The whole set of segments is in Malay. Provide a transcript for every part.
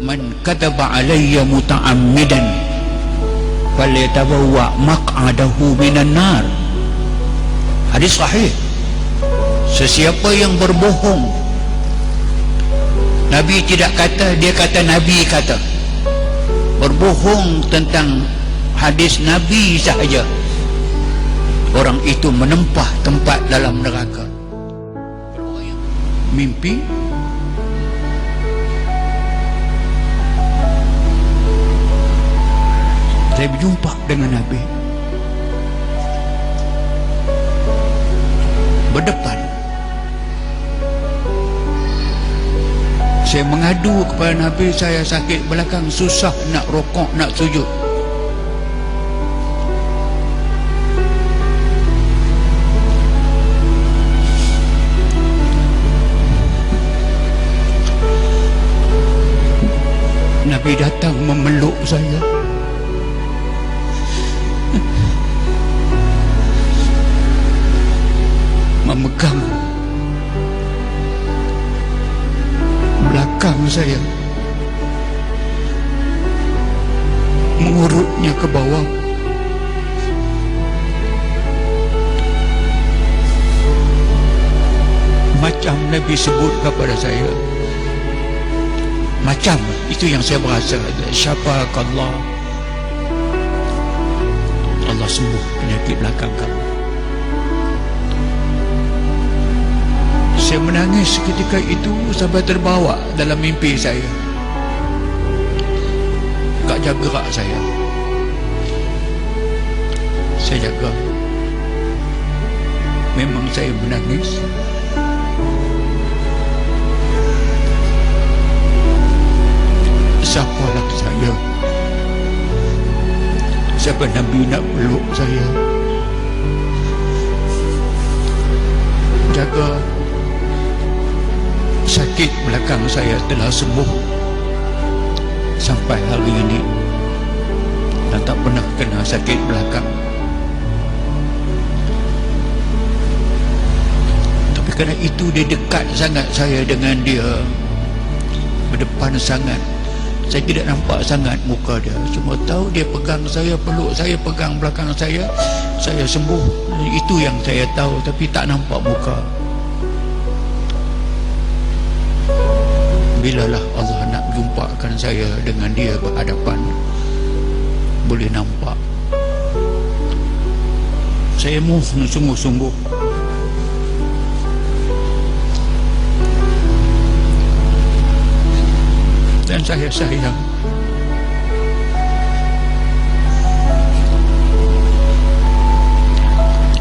man kadzaba alayya muta'ammidan falyatabawwa maq'adahu minan nar. Hadis sahih. Sesiapa yang berbohong, Nabi tidak kata, dia kata Nabi kata, berbohong tentang hadis Nabi sahaja, orang itu menempah tempat dalam neraka. Mimpi saya berjumpa dengan Nabi berdepan. Saya mengadu kepada Nabi, saya sakit belakang, susah nak rokok, nak sujud. Nabi datang memeluk saya, memegang belakang saya, mengurutnya ke bawah. Macam Nabi sebut kepada saya, macam itu yang saya berasa, syafakallah, Allah sembuh penyakit belakang kamu. Saya menangis ketika itu sampai terbawa dalam mimpi saya. Tak jaga gerak saya. Saya jaga. Memang saya menangis. Siapalah saya? Siapa Nabi nak peluk saya? Jaga. Sakit belakang saya telah sembuh sampai hari ini, dan tak pernah kena sakit belakang. Tapi kerana itu dia dekat sangat saya dengan dia, berdepan sangat. Saya tidak nampak sangat muka dia, cuma tahu dia pegang saya, peluk saya, pegang belakang saya sembuh. Itu yang saya tahu, tapi tak nampak muka. Bilalah Allah nak jumpakan saya dengan dia berhadapan, boleh nampak. Saya mohon sungguh-sungguh, dan saya sayang.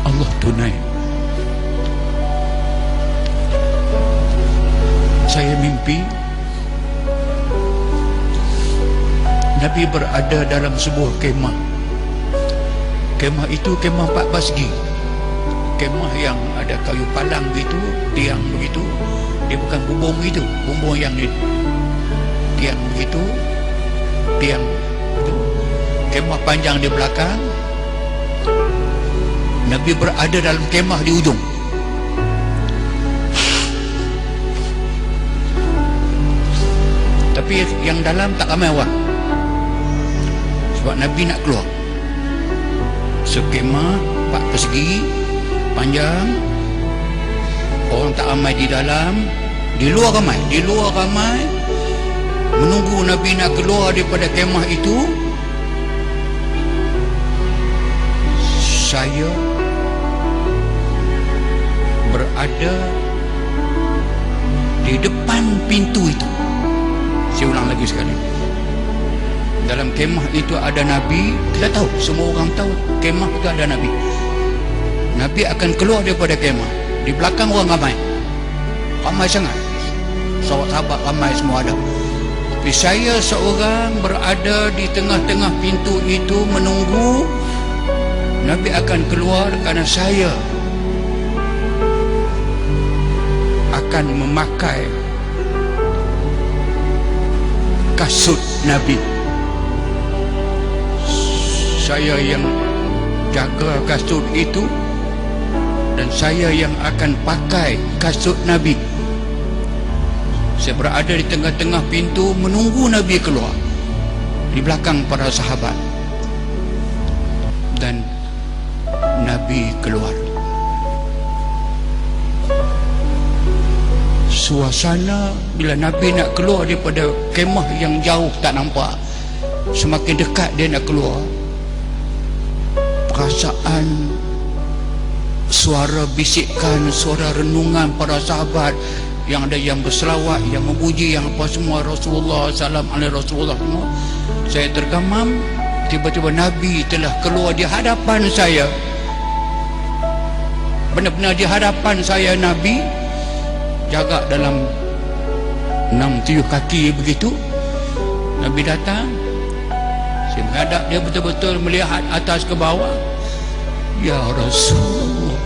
Allah tunai. Saya mimpi Nabi berada dalam sebuah kemah. Kemah itu kemah 4 persegi. Kemah yang ada kayu palang begitu, tiang begitu. Dia bukan bumbung begitu, bumbung yang ni, tiang begitu, tiang itu. Kemah panjang di belakang. Nabi berada dalam kemah di ujung. Tapi yang dalam tak ramai orang, sebab Nabi nak keluar. Sekemah 4 persegi panjang, orang tak ramai di dalam, di luar ramai, menunggu Nabi nak keluar daripada kemah itu. Saya berada di depan pintu itu. Saya ulang lagi sekali. Dalam kemah itu ada Nabi. Kita tahu, semua orang tahu kemah itu ada Nabi. Nabi akan keluar daripada kemah. Di belakang orang ramai sangat, sahabat-sahabat ramai semua ada. Tapi saya seorang berada di tengah-tengah pintu itu menunggu Nabi akan keluar, kerana saya akan memakai kasut Nabi. Saya yang jaga kasut itu, dan saya yang akan pakai kasut Nabi. Saya berada di tengah-tengah pintu menunggu Nabi keluar, di belakang para sahabat. Dan Nabi keluar. Suasana bila Nabi nak keluar daripada kemah yang jauh tak nampak, semakin dekat dia nak keluar, perasaan, suara bisikan, suara renungan para sahabat, yang ada yang berselawat, yang memuji, yang apa semua, Rasulullah, salam alaihi Rasulullah semua. Saya tergamam. Tiba-tiba Nabi telah keluar di hadapan saya, benar-benar di hadapan saya. Nabi jaga dalam 6-7 kaki begitu. Nabi datang, saya menghadap dia, betul-betul melihat atas ke bawah. Ya Rasulullah,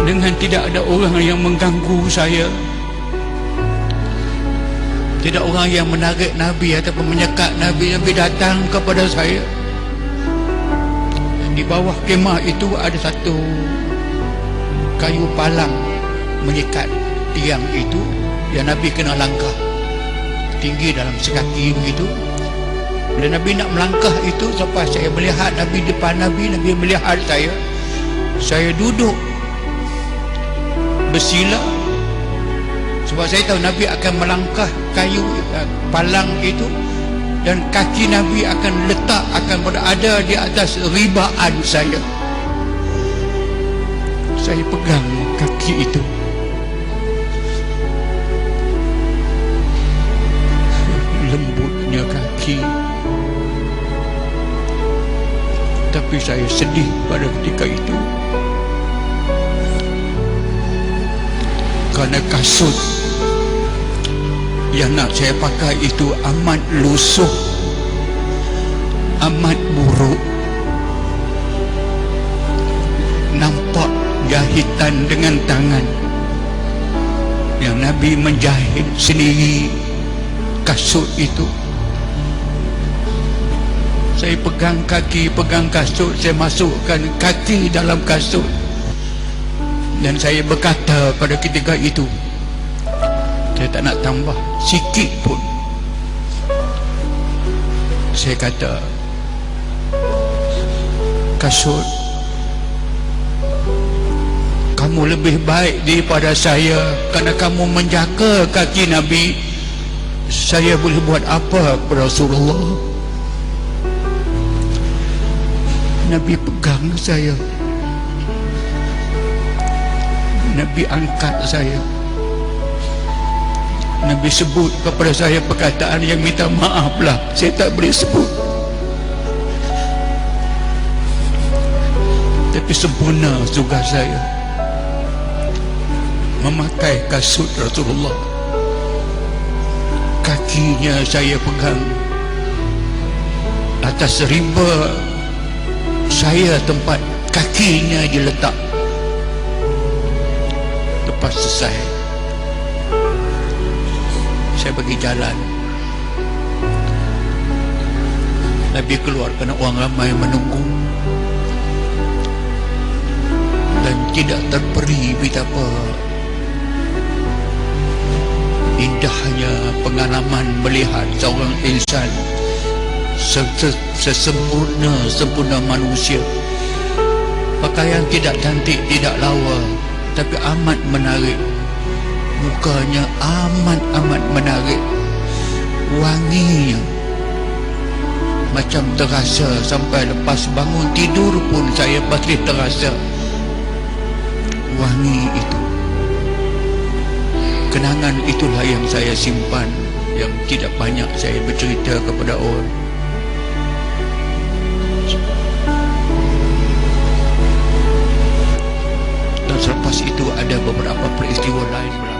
dengan tidak ada orang yang mengganggu saya, tidak orang yang menarik Nabi ataupun menyekat Nabi. Nabi datang kepada saya. Di bawah kemah itu ada satu kayu palang menyekat tiang itu, yang Nabi kena langkah tinggi dalam sekaki begitu. Bila Nabi nak melangkah itu, sampai saya melihat Nabi depan Nabi melihat saya duduk bersila, sebab saya tahu Nabi akan melangkah kayu palang itu, dan kaki Nabi akan berada di atas ribaan saya. Saya pegang kaki itu, lembutnya kaki, tapi saya sedih pada ketika itu, kerana kasut yang nak saya pakai itu amat lusuh, amat buruk. Nampak jahitan dengan tangan yang Nabi menjahit sendiri kasut itu. Saya pegang kaki, pegang kasut, saya masukkan kaki dalam kasut, dan saya berkata pada ketika itu, saya tak nak tambah sikit pun. Saya kata, kasut, kamu lebih baik daripada saya, kerana kamu menjaga kaki Nabi. Saya boleh buat apa kepada Rasulullah? Nabi pegang saya, Nabi angkat saya, Nabi sebut kepada saya perkataan yang minta maaflah saya tak boleh sebut, tapi sempurna juga saya memakai kasut Rasulullah. Kakinya saya pegang, atas rimba saya tempat kakinya diletak. Lepas selesai, saya bagi jalan. Nabi keluar kerana orang ramai menunggu, dan tidak terperi betapa indahnya pengalaman melihat seorang insan sesempurna manusia. Pakaian tidak cantik, tidak lawa, tapi amat menarik. Mukanya amat menarik, wanginya macam terasa sampai lepas bangun tidur pun saya masih terasa wangi itu. Kenangan itulah yang saya simpan, yang tidak banyak saya bercerita kepada orang. Dan selepas itu ada beberapa peristiwa lain.